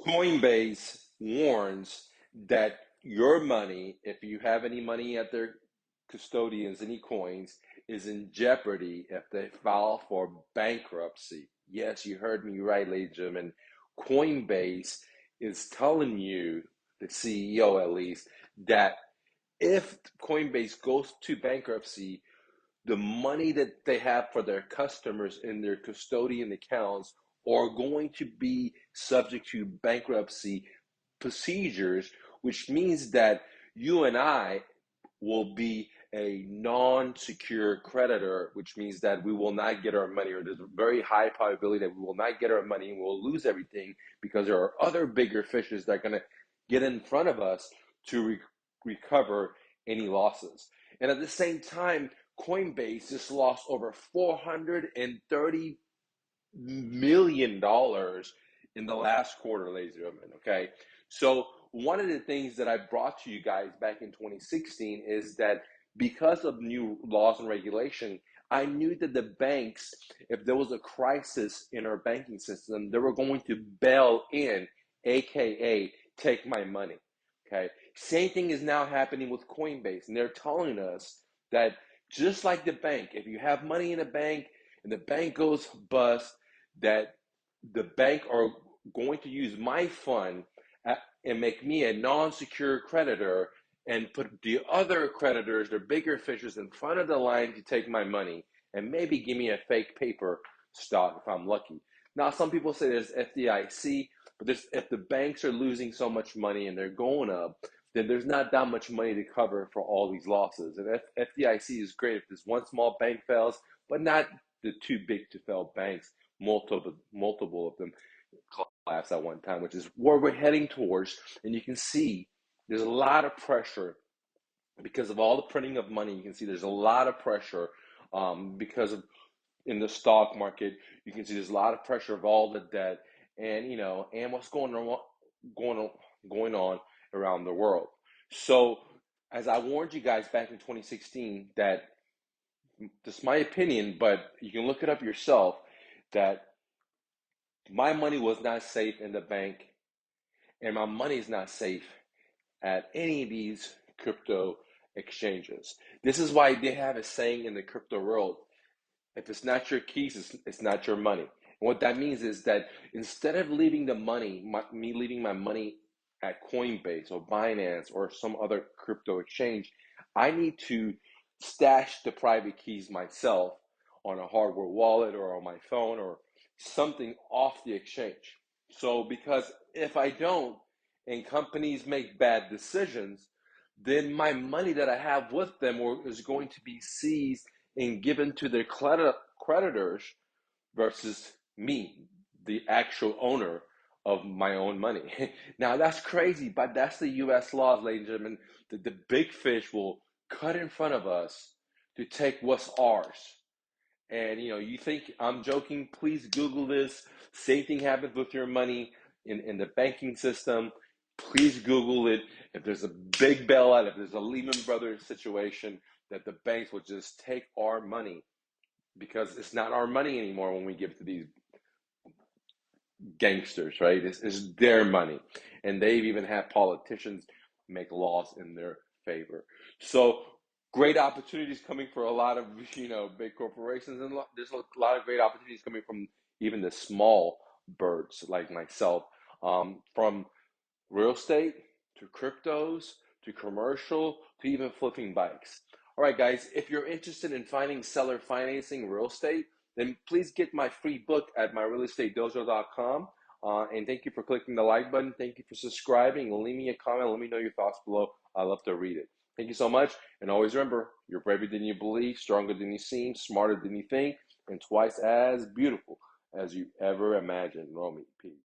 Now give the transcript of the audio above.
Coinbase warns that your money, if you have any money at their custodians, any coins, is in jeopardy if they file for bankruptcy. Yes, you heard me right, ladies and gentlemen. Coinbase is telling you, the CEO at least, that if Coinbase goes to bankruptcy, the money that they have for their customers in their custodian accounts are going to be subject to bankruptcy procedures, which means that you and I will be a non-secure creditor, which means that we will not get our money, or there's a very high probability that we will not get our money and we'll lose everything because there are other bigger fishes that are going to get in front of us to recover any losses. And at the same time, Coinbase just lost over $430 million in the last quarter, ladies and gentlemen. Okay. So, one of the things that I brought to you guys back in 2016 is that because of new laws and regulation, I knew that the banks, if there was a crisis in our banking system, they were going to bail in, aka take my money. Okay. Same thing is now happening with Coinbase, and they're telling us that just like the bank, if you have money in a bank and the bank goes bust, that the bank are going to use my fund and make me a non-secure creditor and put the other creditors, the bigger fishes, in front of the line to take my money and maybe give me a fake paper stock if I'm lucky. Now, some people say there's FDIC, but if the banks are losing so much money and they're going up, then there's not that much money to cover for all these losses. And FDIC is great if there's one small bank fails, but not the too big to fail banks, multiple of them collapse at one time, which is where we're heading towards. And you can see there's a lot of pressure because of all the printing of money. You can see there's a lot of pressure because of in the stock market. You can see there's a lot of pressure of all the debt, and and what's going on around the world. So, as I warned you guys back in 2016, that this is my opinion, but you can look it up yourself, that my money was not safe in the bank, and my money is not safe at any of these crypto exchanges. This is why they have a saying in the crypto world: if it's not your keys, it's not your money. And what that means is that instead of leaving me leaving my money at Coinbase or Binance or some other crypto exchange, I need to stash the private keys myself on a hardware wallet or on my phone or something off the exchange. So, because if I don't, and companies make bad decisions, then my money that I have with them is going to be seized and given to their creditors versus me, the actual owner of my own money. Now, that's crazy, but that's the US laws, ladies and gentlemen. The big fish will cut in front of us to take what's ours. And you think I'm joking? Please Google this. Same thing happens with your money in the banking system. Please Google it. If there's a big bailout, if there's a Lehman Brothers situation, that the banks will just take our money, because it's not our money anymore when we give it to these gangsters, right? It's their money. And they've even had politicians make laws in their favor. So, great opportunities coming for a lot of big corporations, and there's a lot of great opportunities coming from even the small birds like myself, from real estate to cryptos to commercial to even flipping bikes. All right, guys, if you're interested in finding seller financing real estate, then please get my free book at myrealestatedojo.com. And thank you for clicking the like button. Thank you for subscribing. Leave me a comment. Let me know your thoughts below. I love to read it. Thank you so much. And always remember, you're braver than you believe, stronger than you seem, smarter than you think, and twice as beautiful as you ever imagined. Romy, peace.